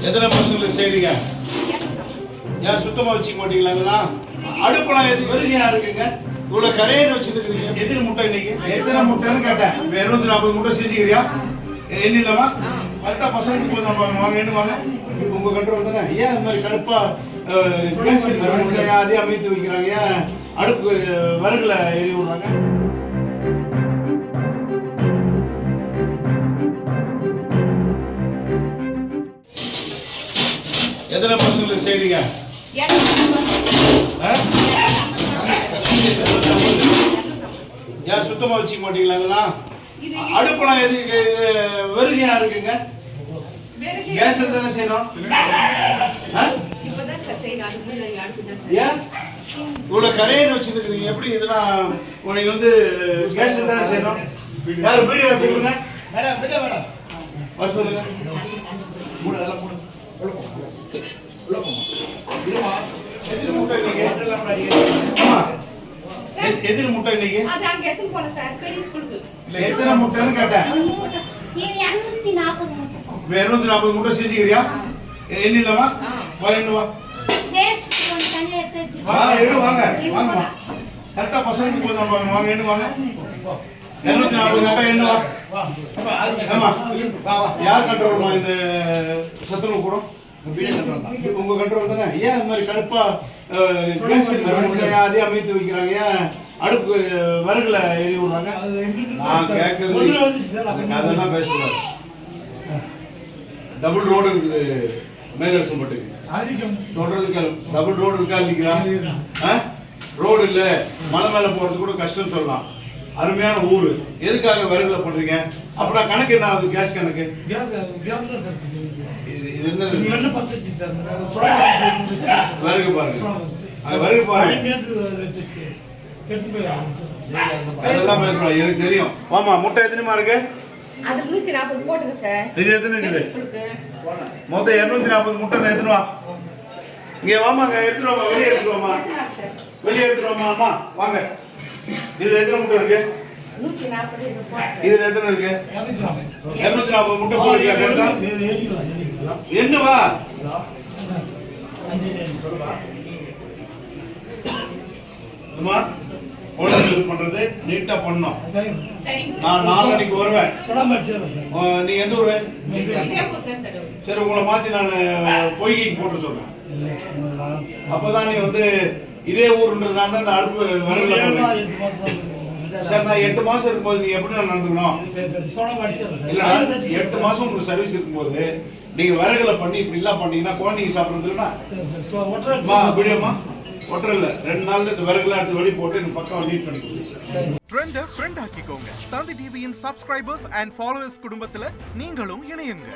எத்தனை பசங்களுக்கு செய்றீங்க? ஏன் சுத்தமா வச்சுக்க மாட்டீங்களா? அதெல்லாம் அடுப்பெல்லாம் எதுக்கு வெறுமையா இருக்குங்க? இவ்வளவு கரையன்னு வச்சிருக்கீங்க. எத்தனை முட்டை இன்னைக்கு? எத்தனை முட்டைன்னு கேட்டேன். 240 முட்டை செஞ்சுக்கிறியா? என்ன இல்லமா கரெக்டா பசங்களுக்கு போய் தான் வாங்க என்ன வாங்க உங்க கண்ட்ரோல் தானே. ஏன் இந்த மாதிரி கருப்பா அதே அமைத்து வைக்கிறாங்க? ஏன் அடுப்பு விறகுல எரி விடுறாங்க? எத்தனை பசங்களுக்கு செய்றீங்க? ஏன் சுத்தமா வச்சுக்க மாட்டீங்களா? அதெல்லாம் அடுப்பெல்லாம் எதுக்கு வெறுமையா இருக்குங்க? கேஸ் தானே செய்யணும். ஏன் இவ்வளவு கரையன்னு வச்சிருக்கீங்க? எப்படி இதெல்லாம் உனக்கு வந்து கேஸ் தானே செய்யணும்? யாரும் வீடியோ கூப்பிடுங்க. மேடம் வீடியோ மேடம் வர சொல்லுங்க. எதிர் முட்டை இன்னைக்கு எத்தனை முட்டைன்னு கேட்டேன். 240 முட்டை செஞ்சுக்கிறியா? என்ன இல்லமா வா எடு வாங்க வாங்கம்மா கரெக்டா பசங்களுக்கு போய் தான் வாங்க என்ன வாங்க 240 கரெக்டா என்ன வா யார் கண்ட்ரோல்மா இந்த சத்துணவு கூடம்? உங்க கண்ட்ரோல் தானே. ஏன் இந்த மாதிரி கருப்பா அதே அமைத்து வைக்கிறாங்க? ஏன் அடுப்பு விறகுல எரி விடுறாங்க? நான் கேட்கறது அதெல்லாம் பேசக்கூடாது. டபுள் ரோடு இருக்குது மேலரசம்பட்டுக்கு சொல்றதுக்கு. டபுள் ரோடு இருக்கா இல்லைங்களா? ரோடு இல்ல மலை மேல போறது கூட கஷ்டம் சொல்லலாம். அருமையான ஊரு. எதுக்காக விறகுல பண்றீங்க? அப்படின்னா கணக்கு என்ன ஆகுது? கேஸ் கணக்கு விறகு பாருங்க. விறகு பாருங்க. அதெல்லாம் பேசலாம் எனக்கு தெரியும். ஆமா முட்டை எத்தனைமா இருக்கு? இது எத்தனை இருக்குது? மொத்தம் 240 முட்டை எத்தனை வா? இங்க வாமாங்க எடுத்துட்டு வாமா. வெளியே எடுத்துட்டு வாமா. வெளியே எடுத்துட்டு வாமா. வாங்க. இதுல எத்தனை முட்டை இருக்கு? இதுல எத்தனை இருக்கு? 240 முட்டை போடுறியா? என்னவா பண்றது நீட்டா பண்ணணும். நான் 4 மணிக்கு வருவேன். நீ எந்த ஊரு? சரி உங்களை மாத்தி நான் பொய்கைக்கு போட்டு சொல்றேன். அப்பதான் நீ வந்து இதே ஊருன்றதுனால தான் இந்த அடுப்பு விறகுல போடுறேன். சார் நான் 8 மாசம் இருக்கும்போது நீ எப்படி நான் நடந்துக்கணும்? இல்ல 8 மாசம் உங்களுக்கு சர்வீஸ் இருக்கும்போது நீங்க விறகுல பண்ணி இப்படி எல்லாம் பண்ணீங்கன்னா குழந்தைங்க சாப்பிடுறதுன்னா விடியமா ஒட்டல 2 நாள்ல இந்த விறகுல எடுத்து வெளிய போட்டு இந்த பக்கம் நீட் பண்ணி கொடுங்க. ட்ரெண்ட ஃப்ரெண்ட் ஆக்கிக்கோங்க. தந்தி டிவியின் சப்ஸ்கிரைபர்ஸ் அண்ட் ஃபாலோவர்ஸ் குடும்பத்துல நீங்களும் இணையுங்க.